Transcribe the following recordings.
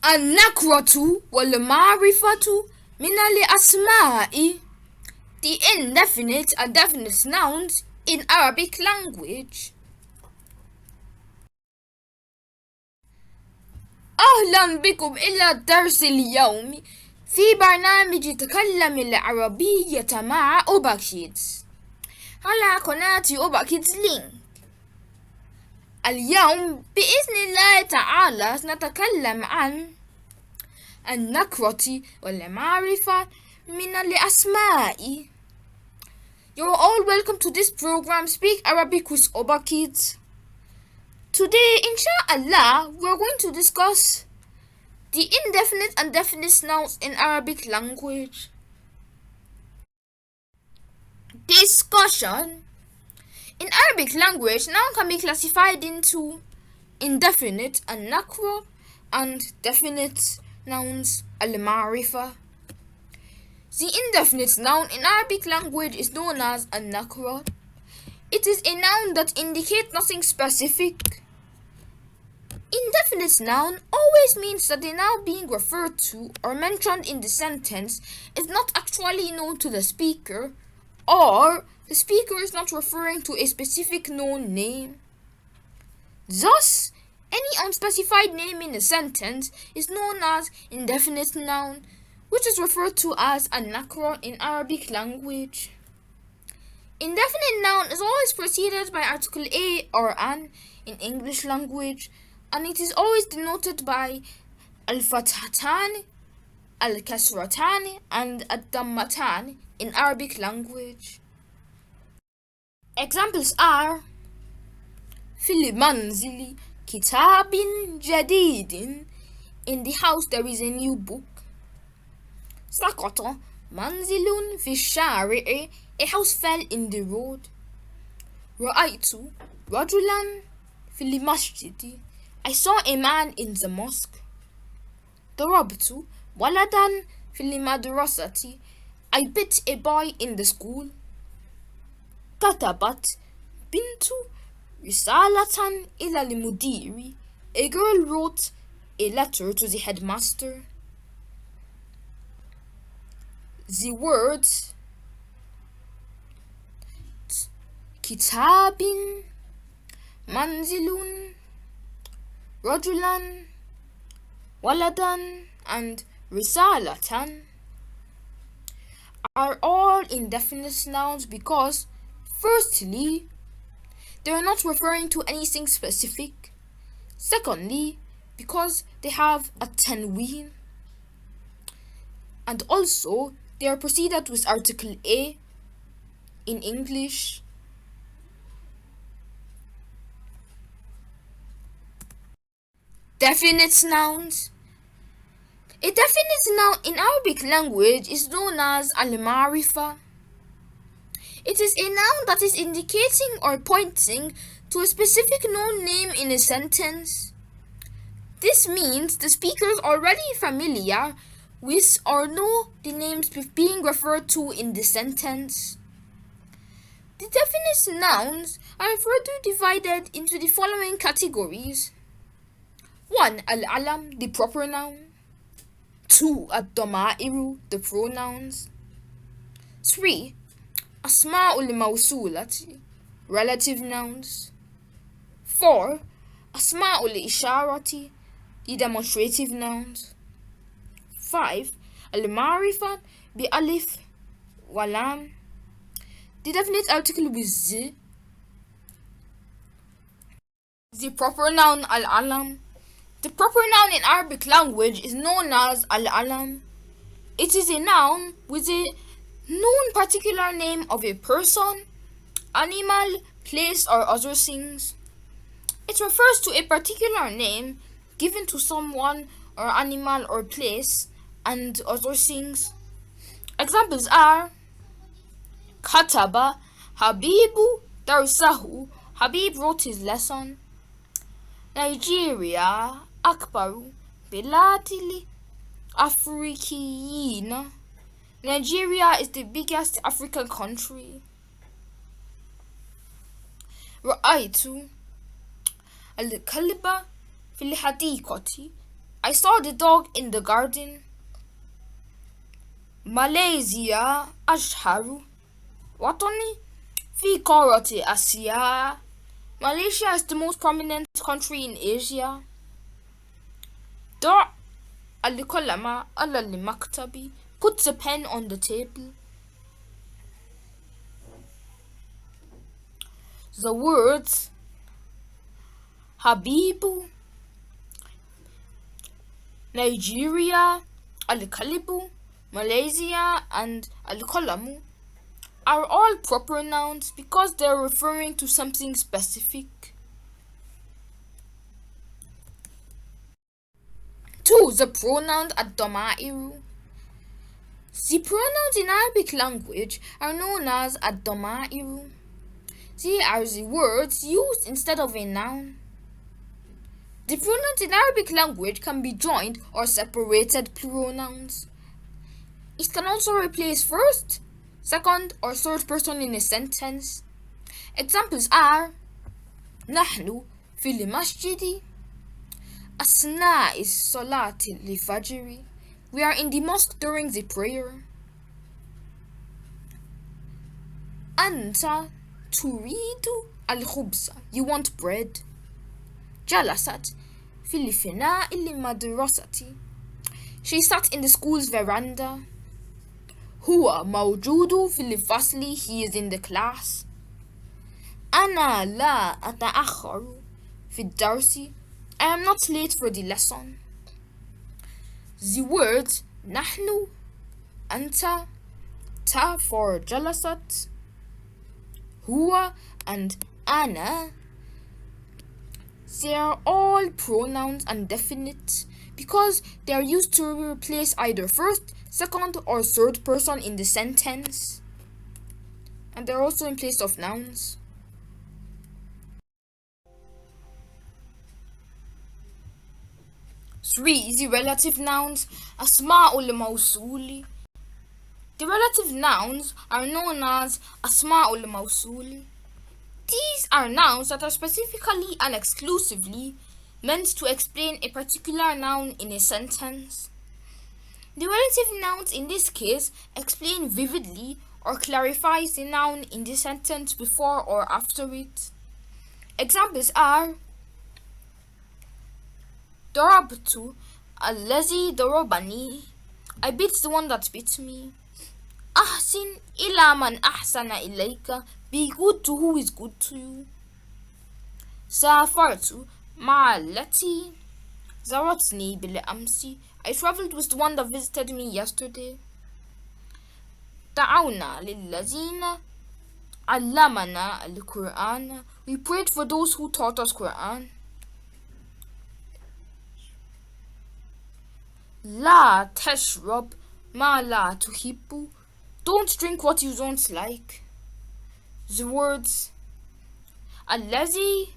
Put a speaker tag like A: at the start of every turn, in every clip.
A: النكرة والمعرفة من الأسماء. The indefinite and definite nouns in Arabic language. أهلا بكم إلى الدرس اليومي في برنامج تكلم العربية مع أوباكيدز على قناة أوباكيدز لينك. اليوم بإذن الله تعالى سنتكلم عن النكرة والمعرفة من الأسماء. You're all welcome to this program Speak Arabic with Obakids. Today, inshallah, we're going to discuss the indefinite and definite nouns in Arabic language. Discussion. In Arabic language, noun can be classified into indefinite and nakra and definite nouns al-ma'rifa. The indefinite noun in Arabic language is known as al-nakra. It is a noun that indicates nothing specific. Indefinite noun always means that the noun being referred to or mentioned in the sentence is not actually known to the speaker, or the speaker is not referring to a specific known name. Thus, any unspecified name in a sentence is known as indefinite noun, which is referred to as a nakra in Arabic language. Indefinite noun is always preceded by article a or an in English language, and it is always denoted by al-fathatan, al-kasratan, and ad-dammatan in Arabic language. Examples are في المنزل كتاب جديد. In the house there is a new book. سقط منزل في الشارع. A house fell in the road. رأيت رجلا في المسجد. I saw a man in the mosque. ضربت ولدا في المدرسة. I bit a boy in the school. كتبت بنت رسالة إلى المدير. A girl wrote a letter to the headmaster. The words كتاب, منزل, رجلا, ولدا, and رسالة are all indefinite nouns because, firstly, they are not referring to anything specific. Secondly, because they have a tanween. And also, they are preceded with article a in English. Definite nouns. A definite noun in Arabic language is known as al-ma'rifa. It is a noun that is indicating or pointing to a specific known name in a sentence. This means the speaker is already familiar with or know the names being referred to in the sentence. The definite nouns are further divided into the following categories. 1. Al-alam, the proper noun. 2. Ad-damairu, the pronouns. 3. Asma'ul mawsulati, relative nouns. 4. Asma'ul isharati, the demonstrative nouns. 5. Al-ma'rifat bi alif wa lam, the definite article with z. The proper noun al-alam. The proper noun in Arabic language is known as al-alam. It is a noun with a known particular name of a person, animal, place, or other things. It refers to a particular name given to someone or animal or place and other things. Examples are Kataba Habibu Darsahu. Habib wrote his lesson. Nigeria Akbaru Biladili Afrikiyina. Nigeria is the biggest African country. رأيت الكلب في الحديقة. I saw the dog in the garden. Malaysia أشهر وطني في قارة آسيا. Malaysia is the most prominent country in Asia. ضع القلم على المكتب. Put the pen on the table. The words Habibu, Nigeria, Al-Kalibu, Malaysia, and Al-Kalamu are all proper nouns because they are referring to something specific. 2. The pronouns ad-damairu. The pronouns in Arabic language are known as ad-damairu. They are the words used instead of a noun. The pronouns in Arabic language can be joined or separated pronouns. It can also replace first, second, or third person in a sentence. Examples are نحن في المسجد أثناء الصلاة الفجر. We are in the mosque during the prayer. أنت تريد الخبز. You want bread. جلست في الفناء المدرسة. She sat in the school's veranda. هو موجود في الفصل. He is in the class. أنا لا أتأخر في الدرس. I am not late for the lesson. The words نحن, أنت, تا for جلست, هو and أنا, they are all pronouns and definite because they are used to replace either first, second, or third person in the sentence. And they're also in place of nouns. 3. The relative nouns أسماء الموصول. The relative nouns are known as أسماء الموصول. These are nouns that are specifically and exclusively meant to explain a particular noun in a sentence. The relative nouns in this case explain vividly or clarifies the noun in the sentence before or after it. Examples are ضربت الذي ضربني. I beat the one that beat me. أحسن إلى من أحسن إليك. Be good to who is good to you. سافرت مع التي زارتني بالأمس. I traveled with the one that visited me yesterday. دعونا للذين علمنا القرآن. We prayed for those who taught us Quran. لا تشرب ما لا تحب. Don't drink what you don't like. The words الذي,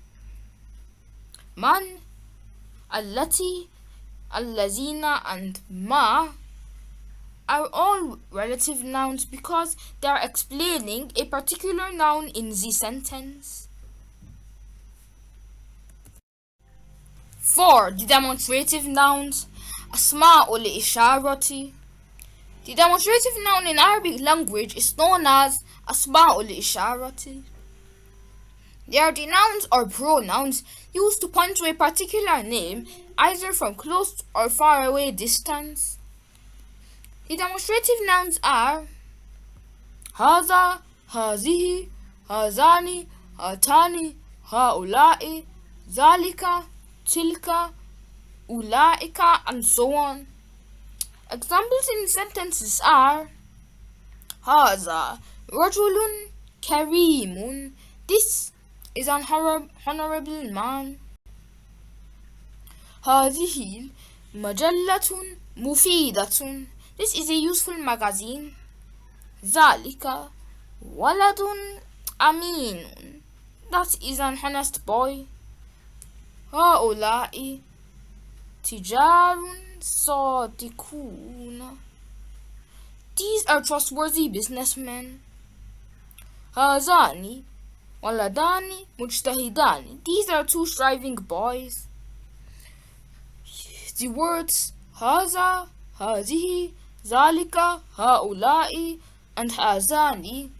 A: من, التي, الذين, and ما are all relative nouns because they are explaining a particular noun in the sentence. 4. The demonstrative nouns أسماء الإشارة. The demonstrative noun in Arabic language is known as أسماء الإشارة. They are the nouns or pronouns used to point to a particular name either from close or far away distance. The demonstrative nouns are هذا, هذه, هذان, هاتان, هؤلاء, ذلك, تلك, أولئك, and so on. Examples in sentences are هذا رجل كريم. This is an honorable man. هذه مجلة مفيدة. This is a useful magazine. ذلك ولد أمين. That is an honest boy. هؤلاء تجار صادقون. These are trustworthy businessmen. هذان ولدان مجتهدان. These are two striving boys. The words هذا, هذه, ذلك, هؤلاء, and هذان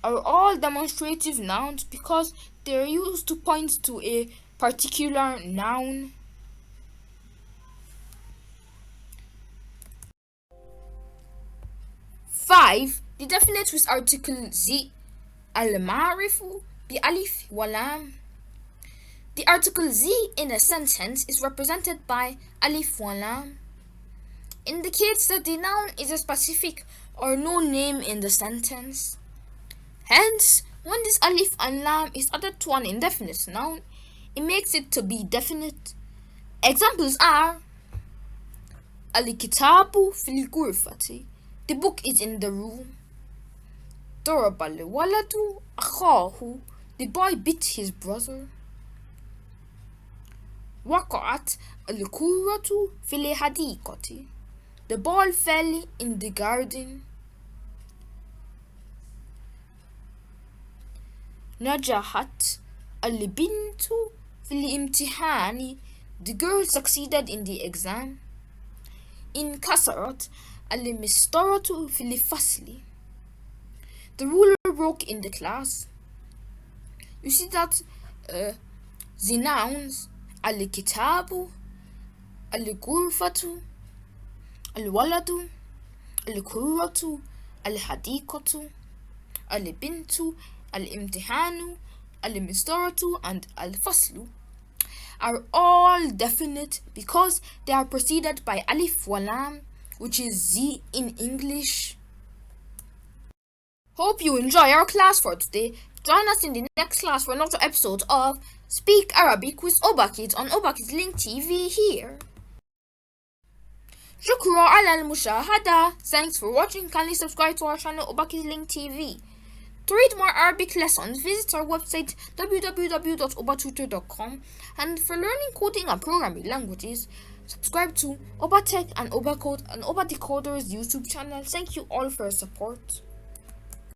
A: are all demonstrative nouns because they are used to point to a particular noun. Five, the definite with article Z. المعرفة بألف ولام. The article Z in a sentence is represented by alif walam. Indicates that the noun is a specific or no name in the sentence. Hence, when this alif and lam is added to an indefinite noun, it makes it to be definite. Examples are الكتاب في الغرفة. The book is in the room. ضرب الولد أخاه. The boy beat his brother. وقعت الكرة في الحديقة. The ball fell in the garden. نجحت البنت في الامتحان. The girl succeeded in the exam. انكسرت المسطرة في الفصل. The ruler broke in the class. You see that the nouns الكتاب, الغرفة, الولد, الكرة, الحديقة, البنت, الامتحان, المسطرة, and الفصل are all definite because they are preceded by alif walam, which is Z in English. Hope you enjoy our class for today. Join us in the next class for another episode of Speak Arabic with Obakids on Obakids Link TV here. شكرا على المشاهدة. Thanks for watching. Kindly subscribe to our channel Obakids Link TV. To read more Arabic lessons, visit our website www.obatutor.com, and for learning coding and programming languages, subscribe to Obatech and Obacode and Obadecoder's YouTube channel. Thank you all for your support.